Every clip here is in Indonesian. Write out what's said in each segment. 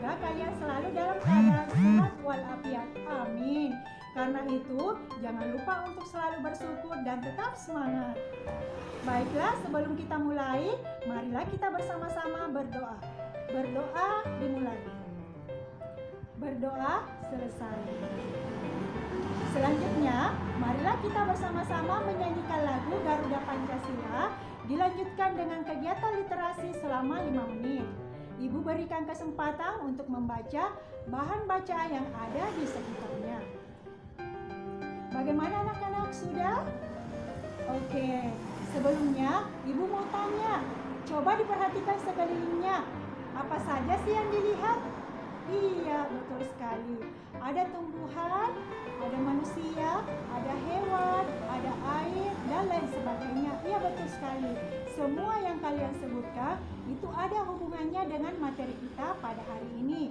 Semoga kalian selalu dalam keadaan sehat walafiat. Amin. Karena itu, jangan lupa untuk selalu bersyukur dan tetap semangat. Baiklah, sebelum kita mulai, marilah kita bersama-sama berdoa. Berdoa dimulai. Berdoa selesai. Selanjutnya, marilah kita bersama-sama menyanyikan lagu Garuda Pancasila, dilanjutkan dengan kegiatan literasi selama 5 menit. Ibu berikan kesempatan untuk membaca bahan bacaan yang ada di sekitarnya. Bagaimana anak-anak, sudah? Oke, sebelumnya Ibu mau tanya, coba diperhatikan sekelilingnya. Apa saja sih yang dilihat? Iya, betul sekali. Ada tumbuhan, ada manusia, ada hewan, ada air, dan lain sebagainya. Iya, betul sekali. Semua yang kalian sebutkan itu ada hubungannya dengan materi kita pada hari ini.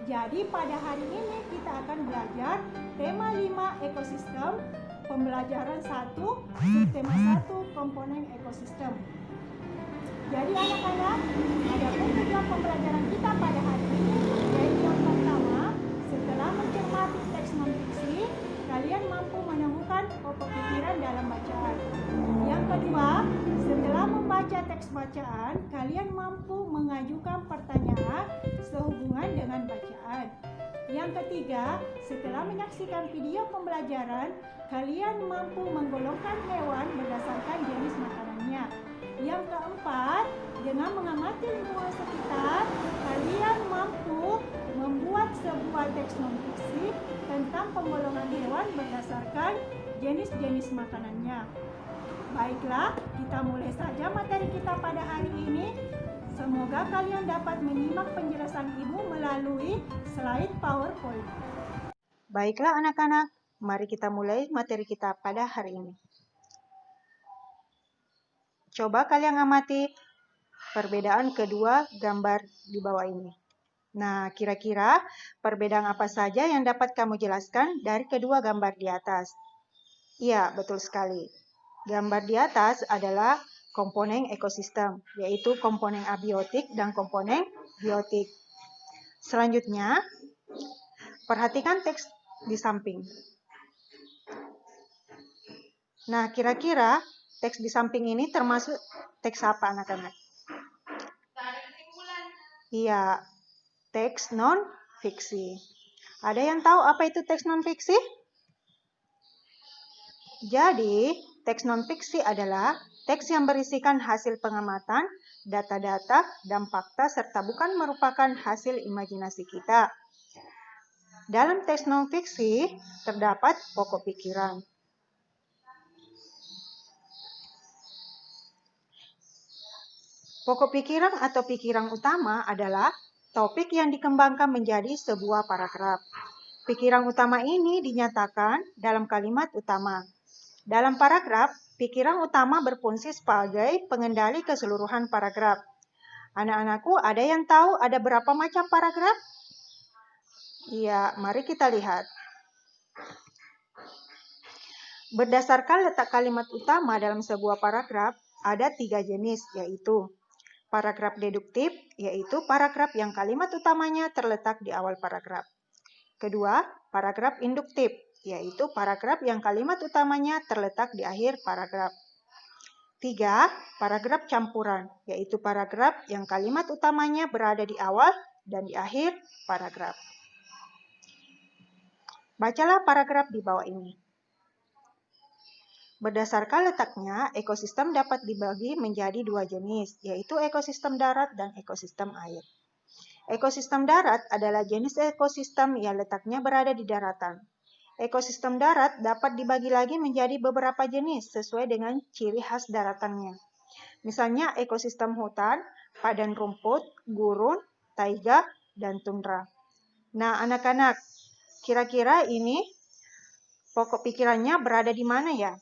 Jadi pada hari ini kita akan belajar tema 5 ekosistem, pembelajaran 1, subtema 1, komponen ekosistem. Jadi anak-anak, ada tujuan pembelajaran kita pada hari ini, yaitu yang pertama, setelah mencermati teks non-fiksi, kalian mampu menemukan pokok pikiran dalam bacaan. Yang kedua, setelah membaca teks bacaan, kalian mampu mengajukan pertanyaan sehubungan dengan bacaan. Yang ketiga, setelah menyaksikan video pembelajaran, kalian mampu menggolongkan hewan berdasarkan jenis makanannya. Yang keempat, dengan mengamati lingkungan sekitar, kalian mampu membuat sebuah teks non-fiksi tentang penggolongan hewan berdasarkan jenis-jenis makanannya. Baiklah, kita mulai saja materi kita pada hari ini. Semoga kalian dapat menyimak penjelasan Ibu melalui slide PowerPoint. Baiklah anak-anak, mari kita mulai materi kita pada hari ini. Coba kalian amati perbedaan kedua gambar di bawah ini. Nah, kira-kira perbedaan apa saja yang dapat kamu jelaskan dari kedua gambar di atas? Iya, betul sekali. Gambar di atas adalah komponen ekosistem, yaitu komponen abiotik dan komponen biotik. Selanjutnya, perhatikan teks di samping. Nah, kira-kira teks di samping ini termasuk teks apa, anak-anak? Iya, teks non-fiksi. Ada yang tahu apa itu teks non-fiksi? Jadi, teks non-fiksi adalah teks yang berisikan hasil pengamatan, data-data, dan fakta, serta bukan merupakan hasil imajinasi kita. Dalam teks non-fiksi, terdapat pokok pikiran. Pokok pikiran atau pikiran utama adalah topik yang dikembangkan menjadi sebuah paragraf. Pikiran utama ini dinyatakan dalam kalimat utama. Dalam paragraf, pikiran utama berfungsi sebagai pengendali keseluruhan paragraf. Anak-anakku, ada yang tahu ada berapa macam paragraf? Iya, mari kita lihat. Berdasarkan letak kalimat utama dalam sebuah paragraf, ada 3 jenis, yaitu paragraf deduktif, yaitu paragraf yang kalimat utamanya terletak di awal paragraf. Kedua, paragraf induktif, yaitu paragraf yang kalimat utamanya terletak di akhir paragraf. 3, paragraf campuran, yaitu paragraf yang kalimat utamanya berada di awal dan di akhir paragraf. Bacalah paragraf di bawah ini. Berdasarkan letaknya, ekosistem dapat dibagi menjadi 2 jenis, yaitu ekosistem darat dan ekosistem air. Ekosistem darat adalah jenis ekosistem yang letaknya berada di daratan. Ekosistem darat dapat dibagi lagi menjadi beberapa jenis sesuai dengan ciri khas daratannya. Misalnya ekosistem hutan, padang rumput, gurun, taiga, dan tundra. Nah, anak-anak, kira-kira ini pokok pikirannya berada di mana ya?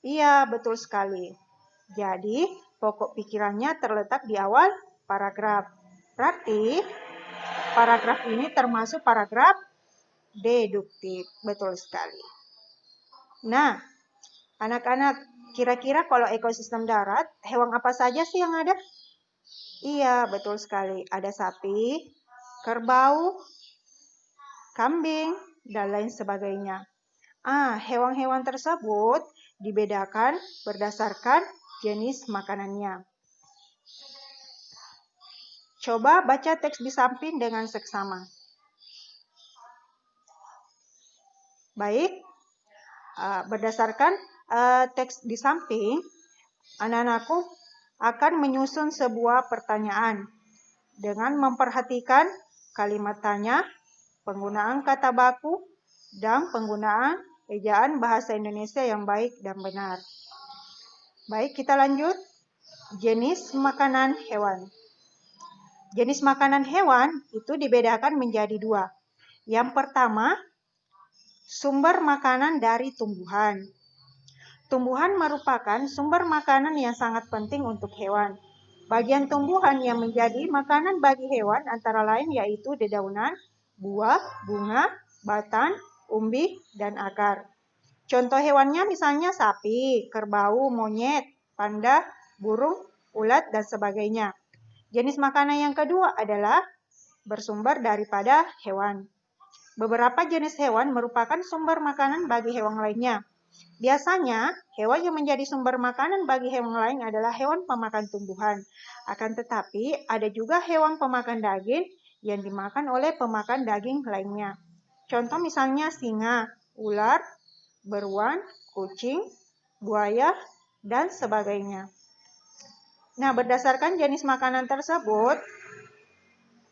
Iya, betul sekali. Jadi, pokok pikirannya terletak di awal paragraf. Berarti, paragraf ini termasuk paragraf deduktif. Betul sekali. Nah, anak-anak, kira-kira kalau ekosistem darat, hewan apa saja sih yang ada? Iya, betul sekali. Ada sapi, kerbau, kambing, dan lain sebagainya. Hewan-hewan tersebut dibedakan berdasarkan jenis makanannya. Coba baca teks di samping dengan seksama. Baik, berdasarkan teks di samping, anak-anakku akan menyusun sebuah pertanyaan dengan memperhatikan kalimat tanya, penggunaan kata baku, dan penggunaan ejaan bahasa Indonesia yang baik dan benar. Baik, kita lanjut. Jenis makanan hewan. Jenis makanan hewan itu dibedakan menjadi dua. Yang pertama, sumber makanan dari tumbuhan. Tumbuhan merupakan sumber makanan yang sangat penting untuk hewan. Bagian tumbuhan yang menjadi makanan bagi hewan antara lain yaitu dedaunan, buah, bunga, batang, umbi, dan akar. Contoh hewannya misalnya sapi, kerbau, monyet, panda, burung, ulat, dan sebagainya. Jenis makanan yang kedua adalah bersumber daripada hewan. Beberapa jenis hewan merupakan sumber makanan bagi hewan lainnya. Biasanya, hewan yang menjadi sumber makanan bagi hewan lain adalah hewan pemakan tumbuhan. Akan tetapi, ada juga hewan pemakan daging yang dimakan oleh pemakan daging lainnya. Contoh misalnya singa, ular, beruang, kucing, buaya, dan sebagainya. Nah, berdasarkan jenis makanan tersebut,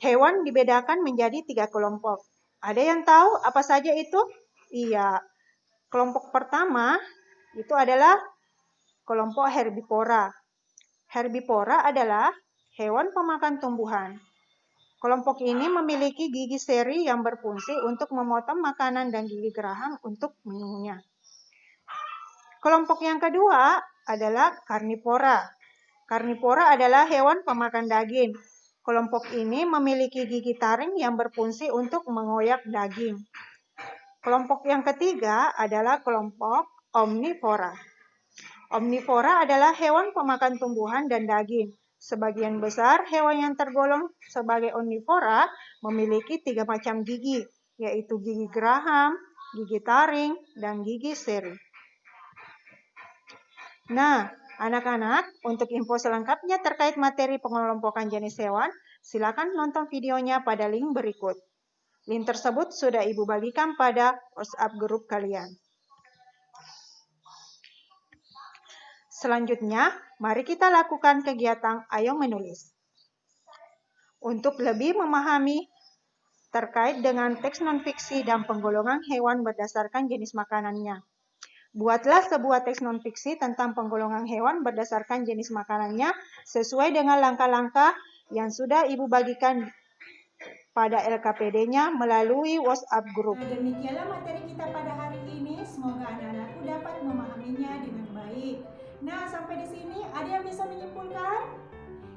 hewan dibedakan menjadi 3 kelompok. Ada yang tahu apa saja itu? Iya. Kelompok pertama itu adalah kelompok herbivora. Herbivora adalah hewan pemakan tumbuhan. Kelompok ini memiliki gigi seri yang berfungsi untuk memotong makanan dan gigi geraham untuk minumnya. Kelompok yang kedua adalah karnivora. Karnivora adalah hewan pemakan daging. Kelompok ini memiliki gigi taring yang berfungsi untuk mengoyak daging. Kelompok yang ketiga adalah kelompok omnivora. Omnivora adalah hewan pemakan tumbuhan dan daging. Sebagian besar hewan yang tergolong sebagai omnivora memiliki 3 macam gigi, yaitu gigi geraham, gigi taring, dan gigi seri. Nah, anak-anak, untuk info selengkapnya terkait materi pengelompokan jenis hewan, silakan nonton videonya pada link berikut. Link tersebut sudah Ibu bagikan pada WhatsApp grup kalian. Selanjutnya, mari kita lakukan kegiatan Ayo Menulis. Untuk lebih memahami terkait dengan teks non-fiksi dan penggolongan hewan berdasarkan jenis makanannya. Buatlah sebuah teks non-fiksi tentang penggolongan hewan berdasarkan jenis makanannya sesuai dengan langkah-langkah yang sudah Ibu bagikan pada LKPD-nya melalui WhatsApp group. Demikianlah materi kita pada hari ini. Semoga anak-anakku dapat memahaminya dengan baik. Nah, sampai di sini ada yang bisa menyimpulkan?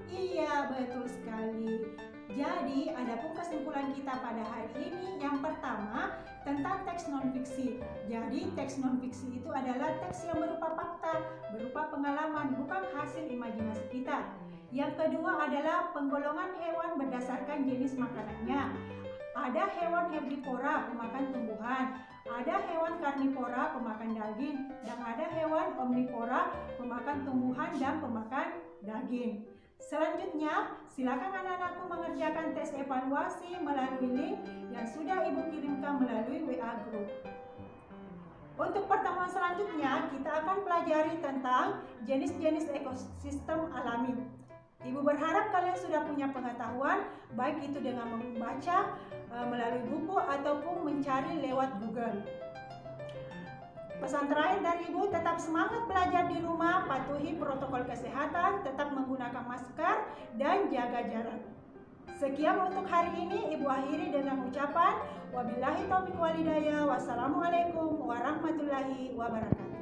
Iya, betul sekali. Jadi, adapun kesimpulan kita pada hari ini, yang pertama tentang teks non-fiksi. Jadi, teks non-fiksi itu adalah teks yang berupa fakta, berupa pengalaman, bukan hasil imajinasi kita. Yang kedua adalah penggolongan hewan berdasarkan jenis makanannya. Ada hewan herbivora, pemakan tumbuhan, ada hewan karnivora, pemakan daging, dan ada hewan omnivora, pemakan tumbuhan dan pemakan daging. Selanjutnya, silakan anak-anakku mengerjakan tes evaluasi melalui link yang sudah Ibu kirimkan melalui WA Group. Untuk pertemuan selanjutnya, kita akan pelajari tentang jenis-jenis ekosistem alami. Ibu berharap kalian sudah punya pengetahuan, baik itu dengan membaca melalui buku ataupun mencari lewat Google. Pesan terakhir dari Ibu, tetap semangat belajar di rumah, patuhi protokol kesehatan, tetap menggunakan masker, dan jaga jarak. Sekian untuk hari ini, Ibu akhiri dengan ucapan wabillahi taufiq walhidayah. Wassalamualaikum warahmatullahi wabarakatuh.